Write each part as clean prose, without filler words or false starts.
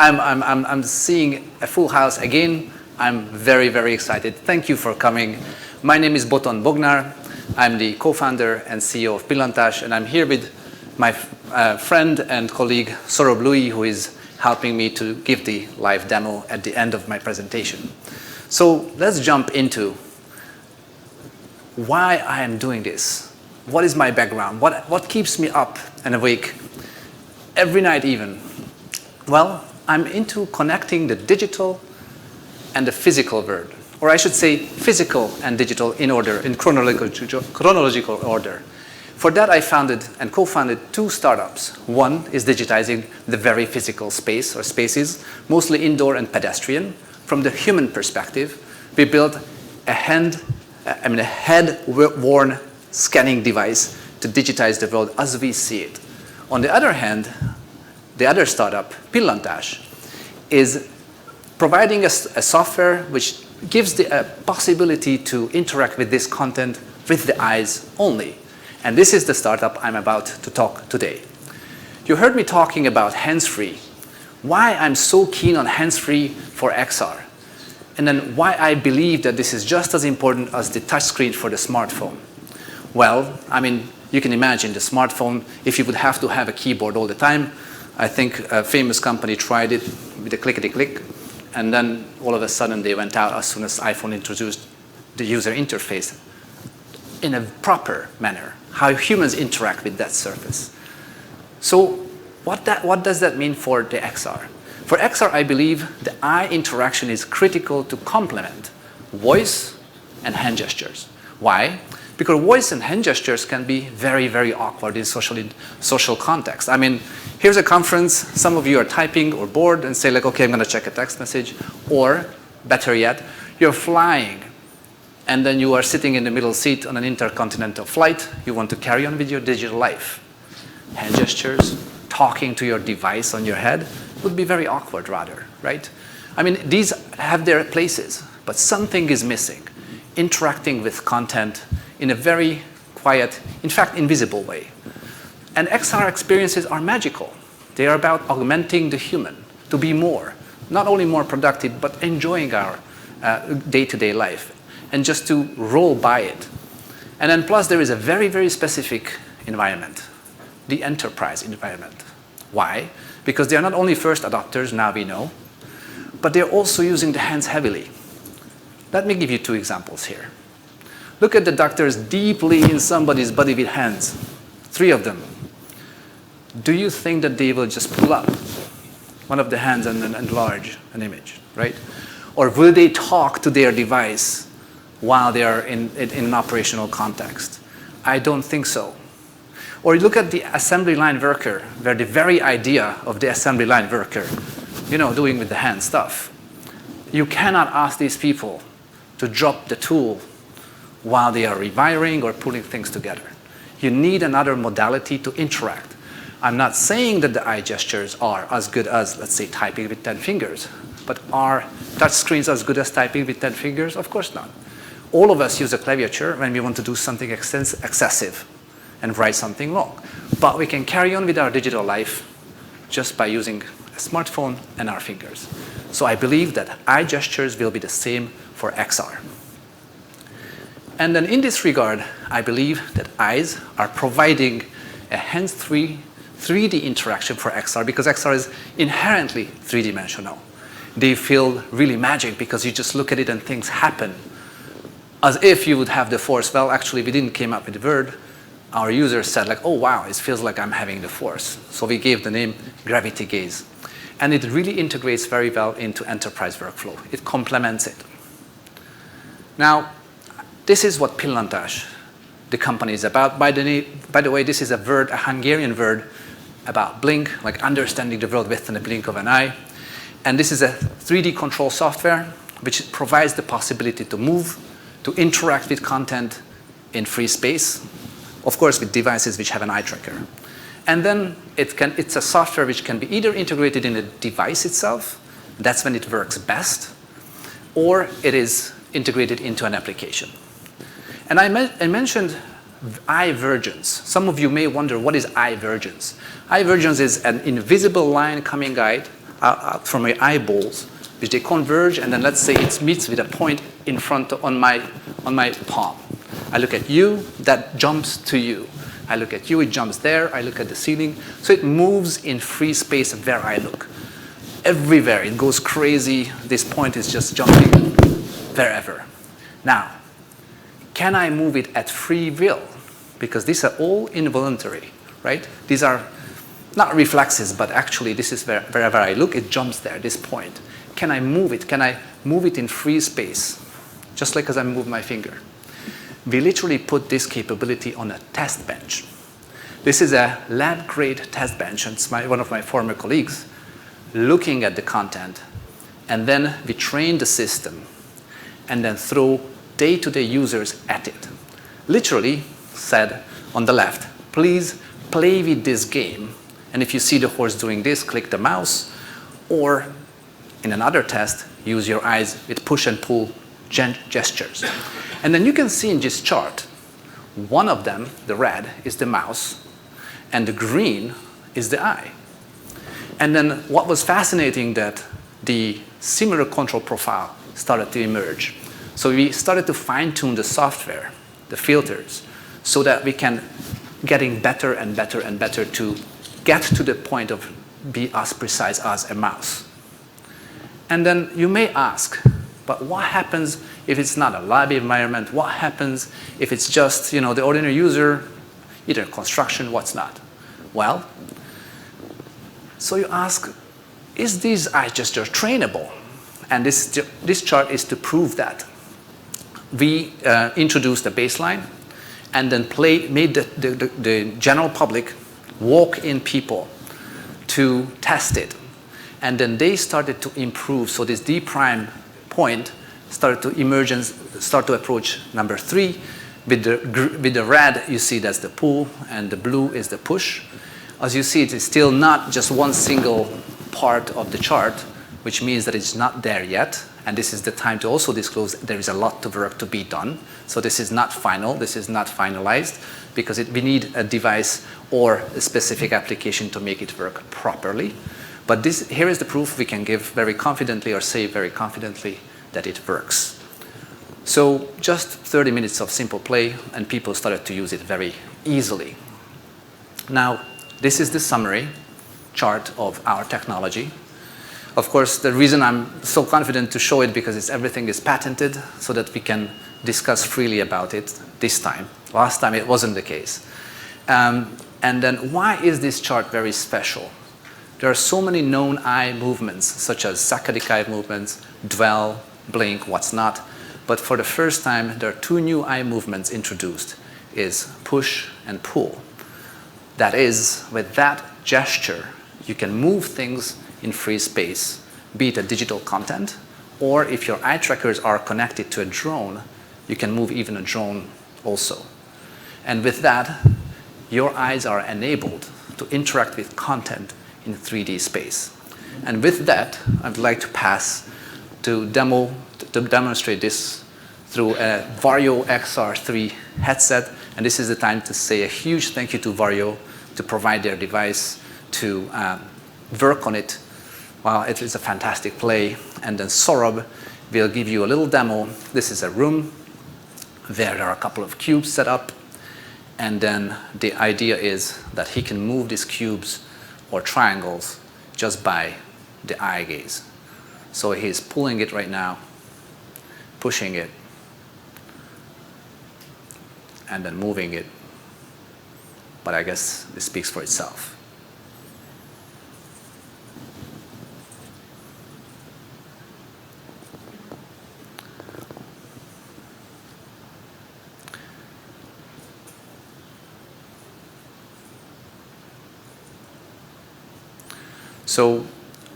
I'm seeing a full house again. I'm very, very excited. Thank you for coming. My name is Boton Bognar. I'm the co-founder and CEO of Pillantásh, and I'm here with my friend and colleague Saurabh Louis, who is helping me to give the live demo at the end of my presentation. So let's jump into why I am doing this. What is my background? What keeps me up and awake every night even? Well, I'm into connecting the digital and the physical world, or I should say physical and digital in order, in chronological order. For that, I founded and co-founded 2 startups. One is digitizing the very physical space or spaces, mostly indoor and pedestrian. From the human perspective, we built a head-worn scanning device to digitize the world as we see it. On the other hand, the other startup, Pillantásh, is providing a software which gives the possibility to interact with this content with the eyes only. And this is the startup I'm about to talk today. You heard me talking about hands-free, why I'm so keen on hands-free for XR, and then why I believe that this is just as important as the touchscreen for the smartphone. Well, I mean, you can imagine the smartphone, if you would have to have a keyboard all the time. I think a famous company tried it with a clickety-click, and then all of a sudden they went out as soon as iPhone introduced the user interface in a proper manner, how humans interact with that surface. So what does that mean for the XR? For XR, I believe the eye interaction is critical to complement voice and hand gestures. Why? Because voice and hand gestures can be very, very awkward in social context. I mean, here's a conference, some of you are typing or bored and say like, okay, I'm gonna check a text message. Or, better yet, you're flying and then you are sitting in the middle seat on an intercontinental flight. You want to carry on with your digital life. Hand gestures, talking to your device on your head would be very awkward rather, right? I mean, these have their places, but something is missing. Interacting with content in a very quiet, in fact, invisible way. And XR experiences are magical. They are about augmenting the human to be more, not only more productive, but enjoying our day-to-day life and just to roll by it. And then plus there is a very, very specific environment, the enterprise environment. Why? Because they are not only first adopters, now we know, but they're also using the hands heavily. Let me give you 2 examples here. Look at the doctors deeply in somebody's body with hands, 3 of them. Do you think that they will just pull up one of the hands and then enlarge an image, right? Or will they talk to their device while they are in an operational context? I don't think so. Or look at the assembly line worker, where the very idea of the assembly line worker, doing with the hand stuff. You cannot ask these people to drop the tool while they are rewiring or pulling things together. You need another modality to interact. I'm not saying that the eye gestures are as good as, let's say, typing with 10 fingers, but are touch screens as good as typing with 10 fingers? Of course not. All of us use a claviature when we want to do something excessive and write something long. But we can carry on with our digital life just by using a smartphone and our fingers. So I believe that eye gestures will be the same for XR. And then in this regard, I believe that eyes are providing a hands-free 3D interaction for XR because XR is inherently 3-dimensional. They feel really magic because you just look at it and things happen as if you would have the force. Well, actually, we didn't come up with the word. Our users said like, oh, wow, it feels like I'm having the force. So we gave the name gravity gaze. And it really integrates very well into enterprise workflow. It complements it. Now, this is what Pillantásh, the company, is about. By the way, this is a word, a Hungarian word about blink, like understanding the world within a blink of an eye. And this is a 3D control software which provides the possibility to move, to interact with content in free space, of course with devices which have an eye tracker. And then it's a software which can be either integrated in a device itself, that's when it works best, or it is integrated into an application. And I mentioned eye-vergence. Some of you may wonder, what is eye-vergence? Eye-vergence is an invisible line coming from my eyeballs, which they converge, and then let's say it meets with a point in front on my palm. I look at you, that jumps to you. I look at you, it jumps there. I look at the ceiling. So it moves in free space where I look. Everywhere, it goes crazy. This point is just jumping wherever. Now, can I move it at free will? Because these are all involuntary, right? These are not reflexes, but actually this is wherever I look, it jumps there, this point. Can I move it? Can I move it in free space? Just like as I move my finger. We literally put this capability on a test bench. This is a lab-grade test bench, and it's one of my former colleagues looking at the content, and then we train the system and then throw day-to-day users at it. Literally said on the left, please play with this game, and if you see the horse doing this, click the mouse, or in another test, use your eyes with push and pull gestures. And then you can see in this chart, one of them, the red, is the mouse, and the green is the eye. And then what was fascinating that the similar control profile started to emerge. So we started to fine-tune the software, the filters, so that we can getting better and better and better to get to the point of be as precise as a mouse. And then you may ask, but what happens if it's not a lab environment? What happens if it's just, the ordinary user, either construction, what's not? Well, so you ask, is these eye gestures trainable? And this chart is to prove that. We introduced a baseline and then made the general public walk-in people to test it. And then they started to improve. So this D prime point started to emerge and start to approach number 3. With the red, you see that's the pull, and the blue is the push. As you see, it is still not just one single part of the chart, which means that it's not there yet. And this is the time to also disclose there is a lot of work to be done. So this is not final, this is not finalized, because we need a device or a specific application to make it work properly. But here is the proof we can give very confidently or say very confidently that it works. So just 30 minutes of simple play, and people started to use it very easily. Now, this is the summary chart of our technology. Of course, the reason I'm so confident to show it because everything is patented so that we can discuss freely about it this time. Last time it wasn't the case. And then why is this chart very special? There are so many known eye movements, such as saccadic eye movements, dwell, blink, what's not. But for the first time, there are 2 new eye movements introduced, is push and pull. That is, with that gesture, you can move things in free space, be it a digital content, or if your eye trackers are connected to a drone, you can move even a drone also. And with that, your eyes are enabled to interact with content in 3D space. And with that, I'd like to pass to demonstrate this through a Vario XR3 headset. And this is the time to say a huge thank you to Vario to provide their device to work on it. Well, it is a fantastic play. And then Saurabh will give you a little demo. This is a room where there are a couple of cubes set up. And then the idea is that he can move these cubes or triangles just by the eye gaze. So he's pulling it right now, pushing it, and then moving it. But I guess this speaks for itself. So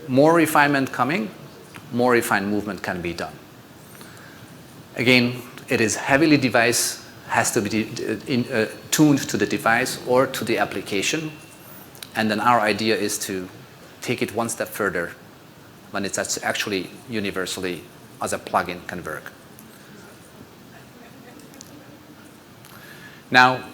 more refinement coming, more refined movement can be done. Again, it is heavily has to be tuned to the device or to the application. And then our idea is to take it one step further when it's actually universally as a plugin can work. Now,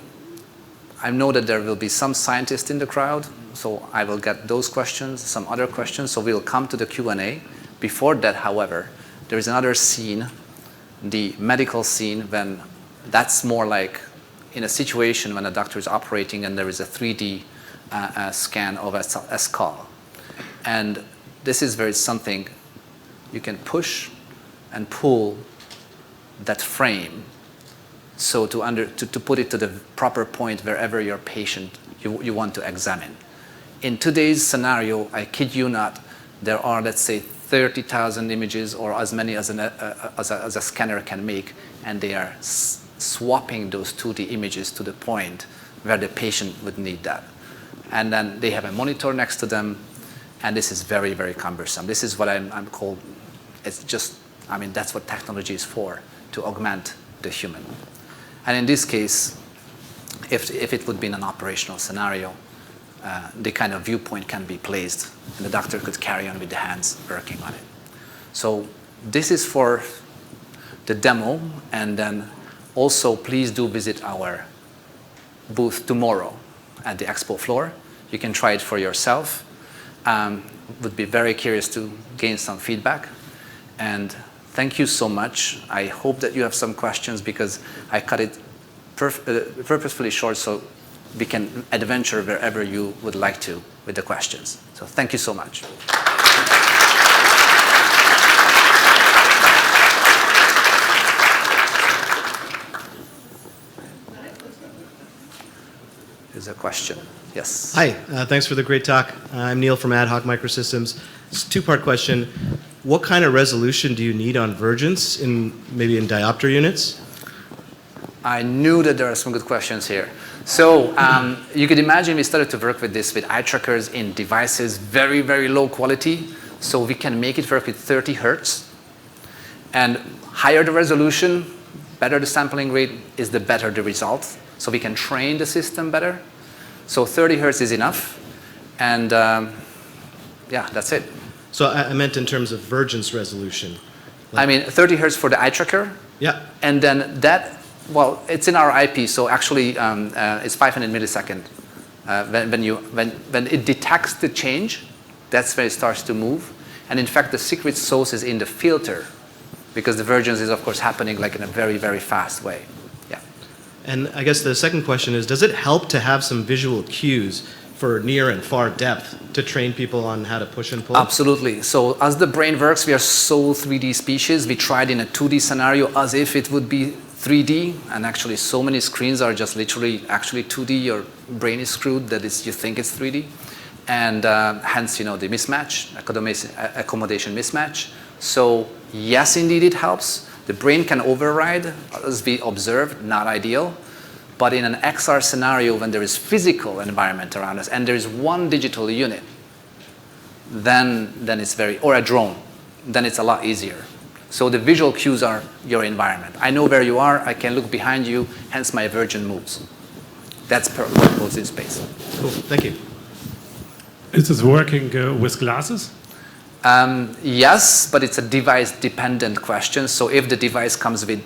I know that there will be some scientists in the crowd So I will get those questions, some other questions. So we'll come to the Q&A. Before that, however, there is another scene, the medical scene, when that's more like in a situation when a doctor is operating and there is a 3D scan of a skull. And this is where it's something you can push and pull that frame so to put it to the proper point wherever your patient you want to examine. In today's scenario, I kid you not, there are, let's say, 30,000 images or as many as a scanner can make, and they are swapping those 2D images to the point where the patient would need that. And then they have a monitor next to them, and this is very, very cumbersome. This is what I'm called, it's just, I mean, that's what technology is for, to augment the human. And in this case, if it would be in an operational scenario, the kind of viewpoint can be placed, and the doctor could carry on with the hands working on it. So this is for the demo, and then also please do visit our booth tomorrow at the expo floor. You can try it for yourself. Would be very curious to gain some feedback. And thank you so much. I hope that you have some questions, because I cut it purposefully short so we can adventure wherever you would like to with the questions. So thank you so much. There's a question. Yes. Hi, thanks for the great talk. I'm Neil from Ad Hoc Microsystems. It's a two-part question. What kind of resolution do you need on vergence, maybe in diopter units? I knew that there are some good questions here. So you could imagine we started to work with this with eye trackers in devices, very, very low quality. So we can make it work with 30 hertz. And higher the resolution, better the sampling rate is the better the result. So we can train the system better. So 30 hertz is enough. And yeah, that's it. So I meant in terms of vergence resolution. I mean, 30 hertz for the eye tracker. Yeah. And then that, well, it's in our IP, so actually it's 500 millisecond. When it detects the change, that's when it starts to move. And in fact, the secret sauce is in the filter, because the vergence is, of course, happening like in a very, very fast way. Yeah. And I guess the second question is, does it help to have some visual cues for near and far depth to train people on how to push and pull? Absolutely. So as the brain works, we are so 3D species. We tried in a 2D scenario as if it would be 3D, and actually so many screens are just literally actually 2D. Your brain is screwed that you think it's 3D. And hence, the mismatch, accommodation mismatch. So yes, indeed it helps. The brain can override, as we observed, not ideal. But in an XR scenario, when there is physical environment around us and there is one digital unit, then it's or a drone, then it's a lot easier. So the visual cues are your environment. I know where you are, I can look behind you, hence my vergence moves. That's what moves in space. Cool, thank you. Is this working with glasses? Yes, but it's a device-dependent question. So if the device comes with,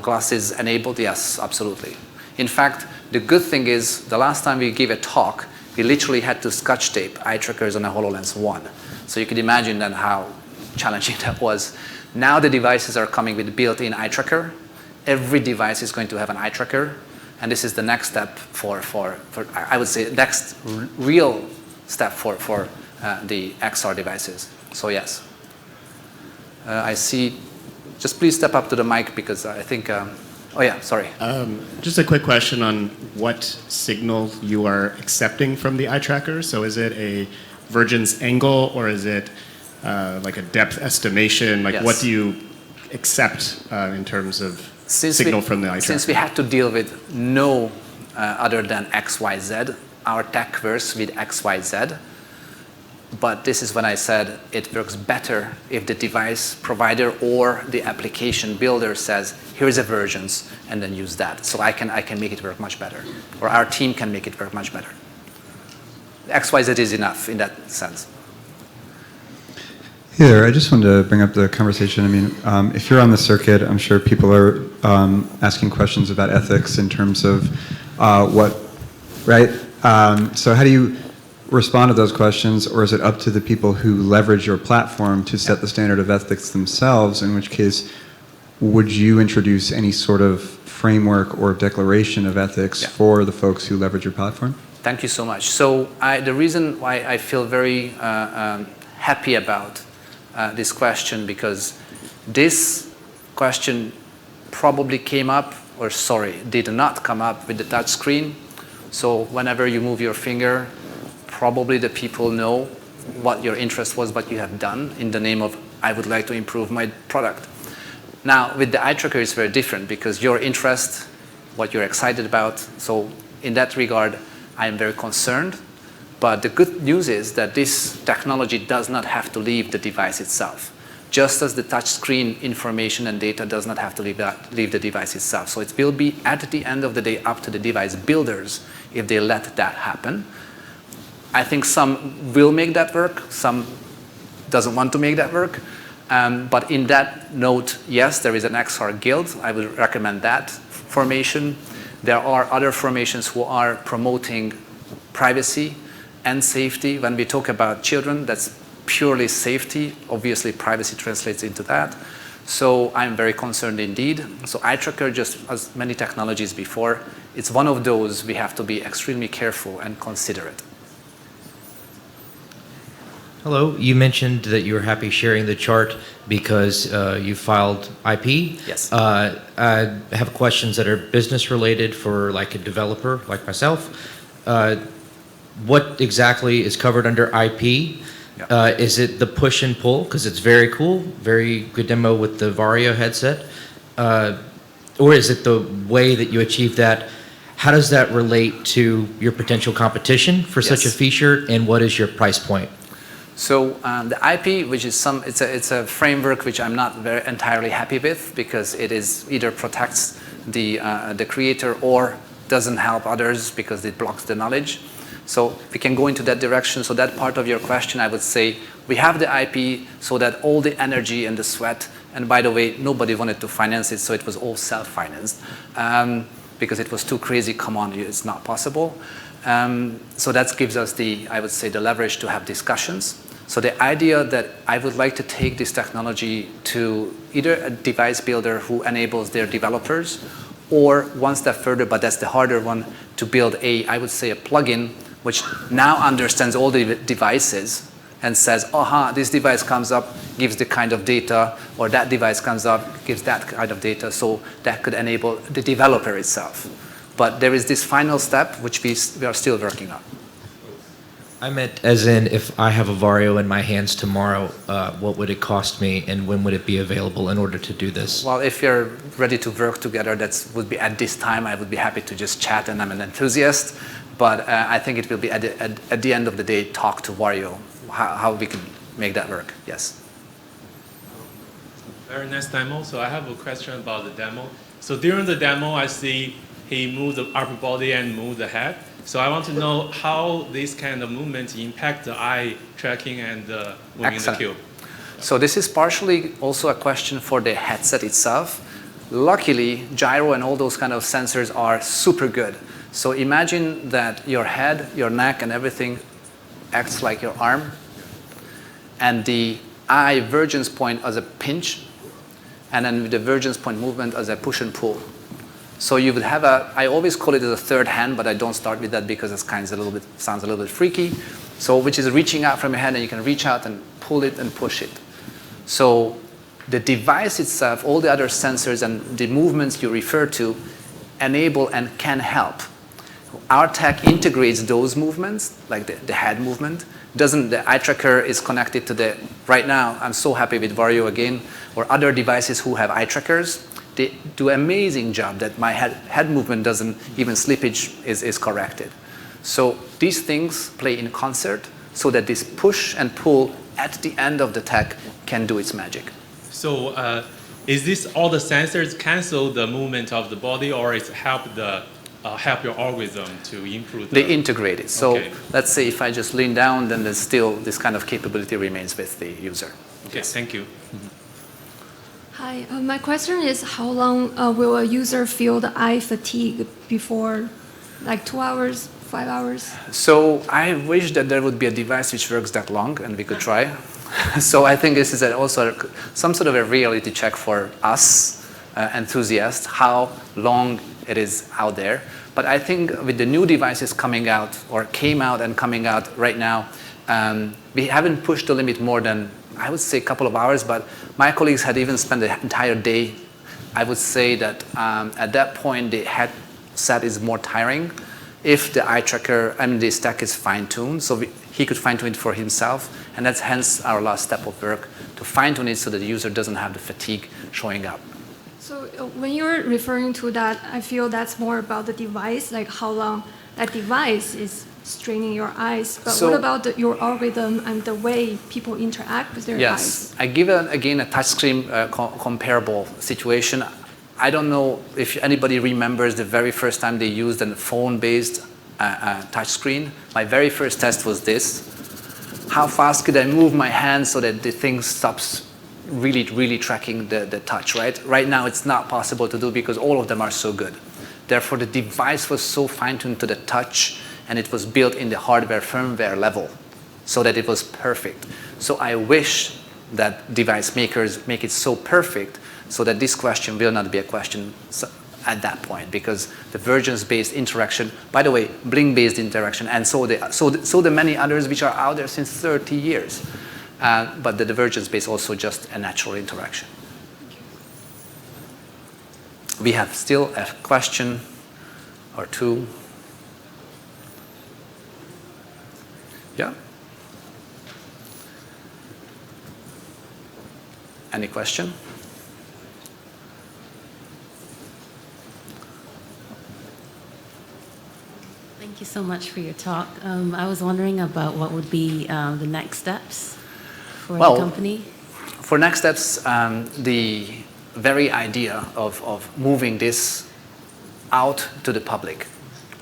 glasses enabled, yes, absolutely. In fact, the good thing is, the last time we gave a talk, we literally had to scotch tape eye trackers on a HoloLens 1. So you can imagine then how challenging that was. Now the devices are coming with built-in eye tracker. Every device is going to have an eye tracker. And this is the next step for I would say, next real step for the XR devices. So yes. I see, just please step up to the mic, because I think, oh yeah, sorry. Just a quick question on what signal you are accepting from the eye tracker. So is it a vergence angle, or is it like a depth estimation? Like, yes. What do you accept in terms of signal from the eye tracker? Since we had to deal with no other than XYZ, our tech works with XYZ. But this is when I said it works better if the device provider or the application builder says, here is a vergence, and then use that. So I can make it work much better, or our team can make it work much better. XYZ is enough in that sense. Hey there, I just wanted to bring up the conversation. I mean, if you're on the circuit, I'm sure people are asking questions about ethics in terms of right? So how do you respond to those questions, or is it up to the people who leverage your platform to set the standard of ethics themselves, in which case would you introduce any sort of framework or declaration of ethics for the folks who leverage your platform? Thank you so much. So the reason why I feel very happy about this question, because this question probably came up, or sorry, did not come up with the touch screen. So whenever you move your finger, probably the people know what your interest was, what you have done in the name of, I would like to improve my product. Now, with the eye tracker, it's very different because your interest, what you're excited about. So in that regard, I am very concerned. But the good news is that this technology does not have to leave the device itself, just as the touch screen information and data does not have to leave the device itself. So it will be, at the end of the day, up to the device builders if they let that happen. I think some will make that work, some doesn't want to make that work. But in that note, yes, there is an XR guild. I would recommend that formation. There are other formations who are promoting privacy and safety. When we talk about children, that's purely safety. Obviously, privacy translates into that. So I'm very concerned indeed. So eye tracker, just as many technologies before, it's one of those we have to be extremely careful and considerate. Hello, you mentioned that you were happy sharing the chart because you filed IP. Yes. I have questions that are business related for like a developer like myself. What exactly is covered under IP? Yeah. Is it the push and pull? Because it's very cool, very good demo with the Vario headset. Or is it the way that you achieve that? How does that relate to your potential competition for such a feature, and what is your price point? So the IP, which is it's a framework which I'm not entirely happy with, because it is either protects the creator or doesn't help others because it blocks the knowledge. So we can go into that direction. So that part of your question, I would say we have the IP so that all the energy and the sweat, and by the way, nobody wanted to finance it, so it was all self-financed because it was too crazy. Come on, it's not possible. So that gives us I would say, the leverage to have discussions. So the idea that I would like to take this technology to either a device builder who enables their developers, or one step further, but that's the harder one, to build I would say, a plugin which now understands all the devices and says, aha, this device comes up, gives the kind of data, or that device comes up, gives that kind of data. So that could enable the developer itself. But there is this final step which we are still working on. I meant as in, if I have a Vario in my hands tomorrow, what would it cost me, and when would it be available in order to do this? Well, if you're ready to work together, that would be at this time. I would be happy to just chat, and I'm an enthusiast. But I think it will be at the end of the day, talk to Vario, how we can make that work. Yes. Very nice demo. So I have a question about the demo. So during the demo, I see he moved the upper body and moved the head. So I want to know how this kind of movement impact the eye tracking and moving the cube. So this is partially also a question for the headset itself. Luckily, gyro and all those kind of sensors are super good. So imagine that your head, your neck, and everything acts like your arm, and the eye-vergence point as a pinch, and then with the vergence point movement as a push and pull. So you would have I always call it as a third hand, but I don't start with that because it sounds a little bit freaky. So which is reaching out from your hand, and you can reach out and pull it and push it. So the device itself, all the other sensors and the movements you refer to enable and can help. Our tech integrates those movements, like the head movement. The eye tracker is connected to right now, I'm so happy with Vario again, or other devices who have eye trackers. They do an amazing job that my head movement doesn't, even slippage is corrected. So these things play in concert so that this push and pull at the end of the tech can do its magic. So is this all the sensors cancel the movement of the body, or is help your algorithm to improve They integrate it. So okay. Let's say if I just lean down, then there's still this kind of capability remains with the user. Okay, yes. Thank you. Mm-hmm. Hi, my question is how long will a user feel the eye fatigue before, like 2 hours, 5 hours? So I wish that there would be a device which works that long and we could try. So I think this is also some sort of a reality check for us enthusiasts, how long it is out there. But I think with the new devices coming out or came out and coming out right now, we haven't pushed the limit more than, I would say, a couple of hours, but my colleagues had even spent the entire day. I would say that at that point the headset is more tiring if the eye tracker, the stack is fine-tuned, so he could fine-tune it for himself, and that's hence our last step of work, to fine-tune it so that the user doesn't have the fatigue showing up. So when you're referring to that, I feel that's more about the device, like how long that device is straining your eyes. But So, what about your algorithm and the way people interact with their eyes? Yes, I give again a touchscreen comparable situation. I don't know if anybody remembers the very first time they used a phone-based touchscreen. My very first test was this. How fast could I move my hand so that the thing stops really tracking the touch, right? Right now it's not possible to do because all of them are so good. Therefore, the device was so fine-tuned to the touch, and it was built in the hardware firmware level so that it was perfect. So I wish that device makers make it so perfect so that this question will not be a question at that point, because the vergence-based interaction, by the way, blink-based interaction, and so the many others which are out there since 30 years. But the divergence-based also just a natural interaction. We have still a question or two. Yeah? Any question? Thank you so much for your talk. I was wondering about what would be the next steps for the company. For next steps, the very idea of moving this out to the public,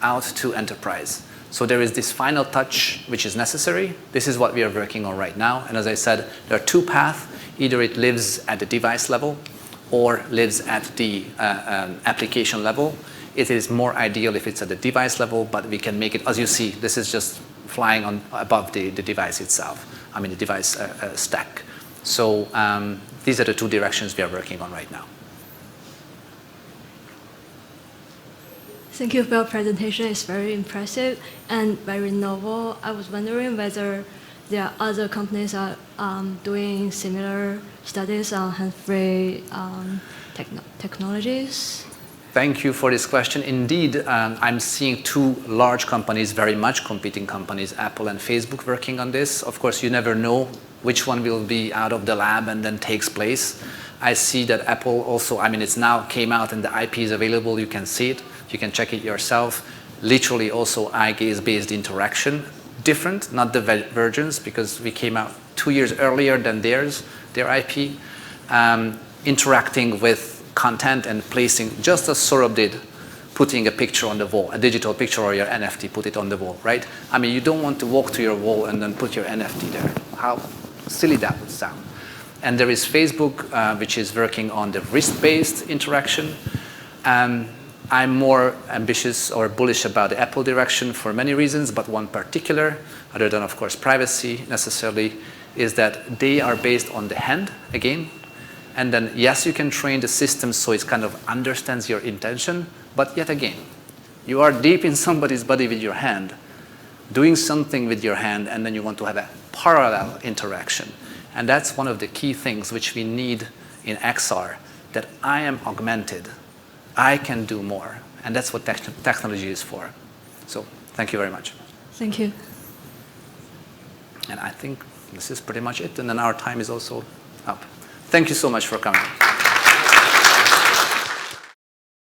out to enterprise. So there is this final touch which is necessary. This is what we are working on right now. And as I said, there are two paths. Either it lives at the device level or lives at the application level. It is more ideal if it's at the device level, but we can make it, as you see, this is just flying on above the device itself, the device stack. So these are the two directions we are working on right now. Thank you for your presentation. It's very impressive and very novel. I was wondering whether there are other companies are doing similar studies on hands-free technologies. Thank you for this question. Indeed, I'm seeing two large companies, very much competing companies, Apple and Facebook, working on this. Of course, you never know which one will be out of the lab and then takes place. I see that Apple also, it's now came out and the IP is available. You can see it. You can check it yourself. Literally also eye gaze-based interaction. Different, not the vergence, because we came out 2 years earlier than their IP. Interacting with content and placing, just as Saurabh did, putting a picture on the wall, a digital picture or your NFT, put it on the wall, right? You don't want to walk to your wall and then put your NFT there. How silly that would sound. And there is Facebook, which is working on the wrist-based interaction. I'm more ambitious or bullish about the Apple direction for many reasons, but one particular, other than, of course, privacy necessarily, is that they are based on the hand, again. And then, yes, you can train the system so it kind of understands your intention, but yet again, you are deep in somebody's body with your hand, doing something with your hand, and then you want to have a parallel interaction. And that's one of the key things which we need in XR, that I am augmented. I can do more. And that's what technology is for. So thank you very much. Thank you. And I think this is pretty much it. And then our time is also up. Thank you so much for coming.